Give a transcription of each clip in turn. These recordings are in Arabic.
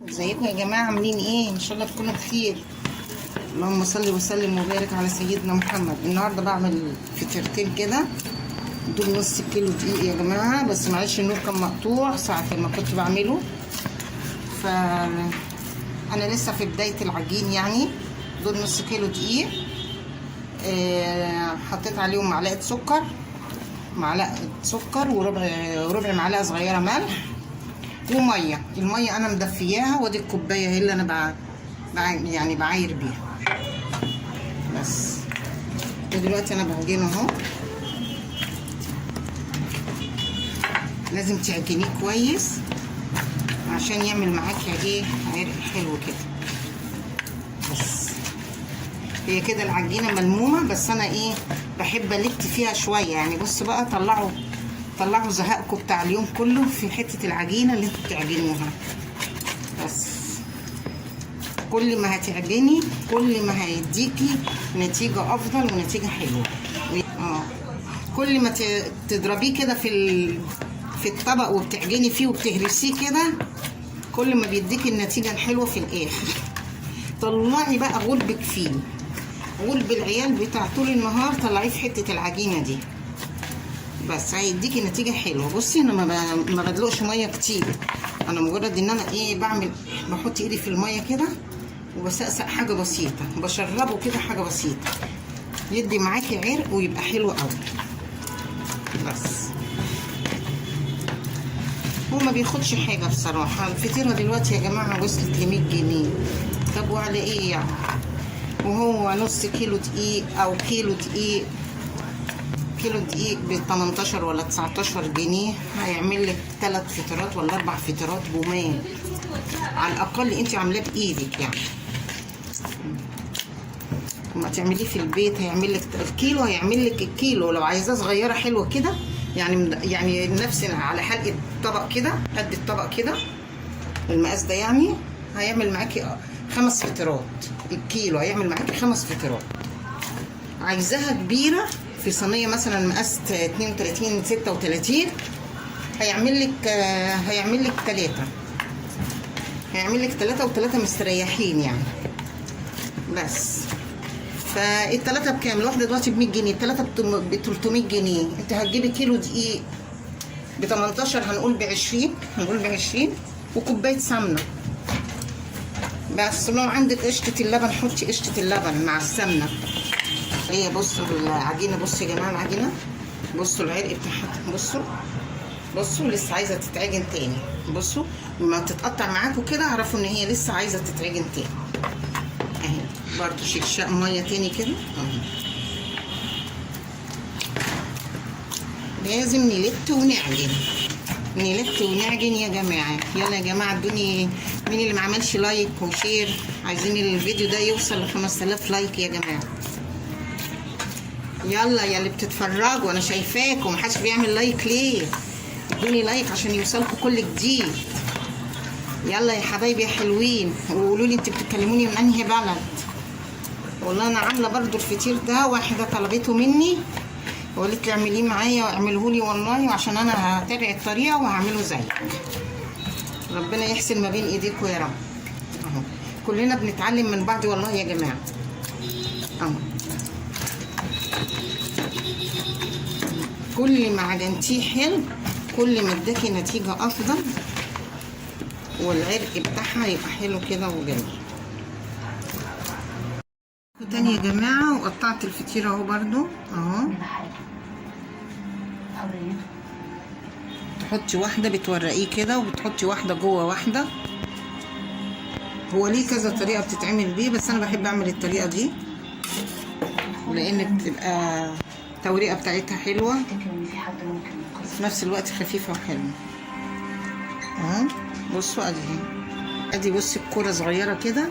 ازيكم يا جماعه؟ عاملين ايه؟ ان شاء الله تكونوا بخير. اللهم صل وسلم وبارك على سيدنا محمد. النهارده بعمل فطيرتين كده. دول نص كيلو دقيق يا جماعه، بس معلش النور كان مقطوع ساعه ما كنت بعمله، ف انا لسه في بدايه العجين يعني. دول نص كيلو دقيق، حطيت عليهم معلقه سكر وربع معلقه صغيره ملح وميه. الميه انا مدفياها، ودي الكوبايه هي اللي انا يعني بعاير بيها بس. ودلوقتي انا بعجنه اهو. لازم تعجنيه كويس عشان يعمل معاكي ايه، عرق حلو كده. بس هي كده العجينه ملمومه، بس انا ايه بحب الت فيها شويه يعني. بص بقى، طلعوا زهقكم بتاع اليوم كله في حته العجينه اللي انتوا بتعجنوها. بس كل ما هتعجني كل ما هيديكي نتيجه افضل ونتيجه حلوه. كل ما تضربيه كده في الطبق وبتعجني فيه وبتهرسيه كده، كل ما بيديكي النتيجه الحلوه في الاخر. طلعي بقى غلبك فيه، غلب العيال بتاع طول النهار طلعيه في حته العجينه دي، بس هيديكي نتيجه حلوه. بصي انا ما بدلقش ميه كتير، انا مجرد ان انا ايه بحط ايدي في الميه كده وبسقسق حاجه بسيطه، بشربه كده حاجه بسيطه، يدي معاكي عرق ويبقى حلو قوي. بس هو ما بياخدش حاجه بصراحه. الفطيره دلوقتي يا جماعه وصلت ل 100 جنيه. طب وعلى ايه يعني؟ وهو نص كيلو دقيق او كيلو دقيق ب 18 ولا 19 جنيه، هيعمل لك 3 فطيرات ولا 4 فطيرات بومان على الاقل انت عاملاه بايدك يعني. لما تعمليه في البيت هيعمل لك الكيلو لو عايزاه صغيره حلوه كده يعني نفس على حلقه طبق كده، قد الطبق كده المقاس ده يعني. هيعمل معاكي 5 فطيرات. الكيلو هيعمل معاكي 5 فطيرات. عايزاها كبيره في صينيه مثلا مقاس 32 36 هيعمل لك 3. هيعمل لك 3 و3 مستريحين يعني. بس فالثلاثه بكام؟ الواحده دلوقتي ب 100 جنيه، الثلاثه ب 300 جنيه. انت هتجيبي كيلو دقيق ب 18، هنقول ب 20 وكوبايه سمنه. بس لو عندك قشطه اللبن حطي قشطه اللبن مع السمنه. هي بصوا العجينه، بصوا يا جماعه العجينه، بصوا العرق بتاعها، بصوا لسه عايزه تتعجن تاني. بصوا لما تتقطع معاكم كده اعرفوا ان هي لسه عايزه تتعجن تاني اهي. برضو شكشاق ميه تاني كده اهي. لازم نلت ونعجن يا جماعه. يلا يا جماعه ادوني، مين اللي ما عملش لايك وشير؟ عايزين الفيديو ده يوصل ل 5000 لايك يا جماعه. يلا يا اللي بتتفرجوا، انا شايفاكم محدش بيعمل لايك ليه؟ ادوني لايك عشان يوصلكم كل جديد. يلا يا حبايبي يا حلوين، وقولوا لي انتوا بتتكلموني من انهي بلد. والله انا عامله برضو الفطير ده، واحده طلبته مني وقالت لي اعمليه معايا واعمله لي والله، عشان انا هتابع الطريقه وهعمله زيك. ربنا يحسن ما بين ايديكم يا رب. اهو كلنا بنتعلم من بعض والله يا جماعه. اهو كل ما عجنتيه حلو كل ما اداكي نتيجه افضل، والعرق بتاعها يبقى حلو كده وجميل. تاني يا جماعه، وقطعت الفطيره اهو برضو اهو. تحطي واحده بتورقيه كده، وبتحطي واحده جوه واحده. هو ليه كذا طريقه بتتعمل بيه، بس انا بحب اعمل الطريقه دي لان بتبقى التوريقه بتاعتها حلوه في نفس الوقت خفيفه وحلوه اهو. بصوا ادي بصي الكوره صغيره كده،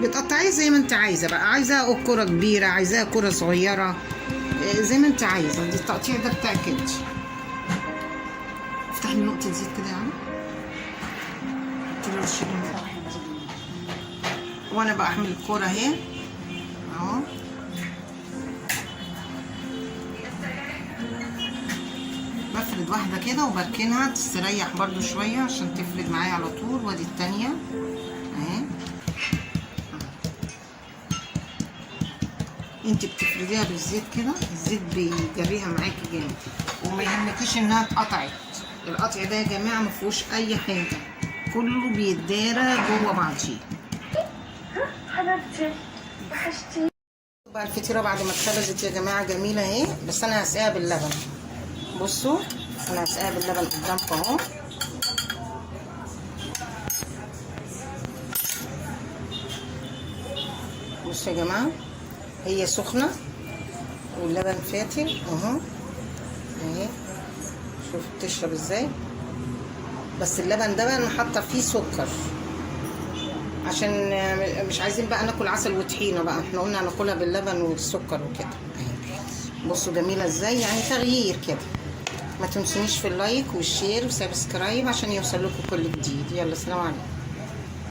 بتقطعيه زي ما انت عايزه بقى. عايزاها كوره كبيره، عايزاها كوره صغيره، زي ما انت عايزه. دي التقطيع ده بتاعك انت. افتح لي نقطه زيت كده يعني وانا بقى اعمل الكوره اهي اهو. بفرد باخد واحده كده وبركنها تستريح برضو شويه عشان تفرد معايا على طول. وادي التانيه اهي. انت بتفرديها بالزيت كده، الزيت بيجريها معاكي جامد وما يهمكيش انها اتقطعت. القطع ده يا جماعه ما فيهوش اي حاجه، كله بيتدارى جوه بعضيه. حبيبتي وحشتي. بقى الفطيره بعد ما اتخبزت يا جماعه جميله اهي، بس انا هسقيها باللبن. بصوا انا هسقيها باللبن قدامكم اهو. بصوا يا جماعه هي سخنه واللبن فاتر اهو اهي. شوف بتشرب ازاي. بس اللبن ده بقى انا حاطه فيه سكر عشان مش عايزين بقى ناكل عسل وطحينه بقى، احنا قلنا هناكلها باللبن والسكر وكده. بصوا جميله ازاي، يعني تغيير كده. ما تنسونيش في اللايك والشير وسبسكرايب عشان يوصل لكم كل جديد. يلا سلام عليكم.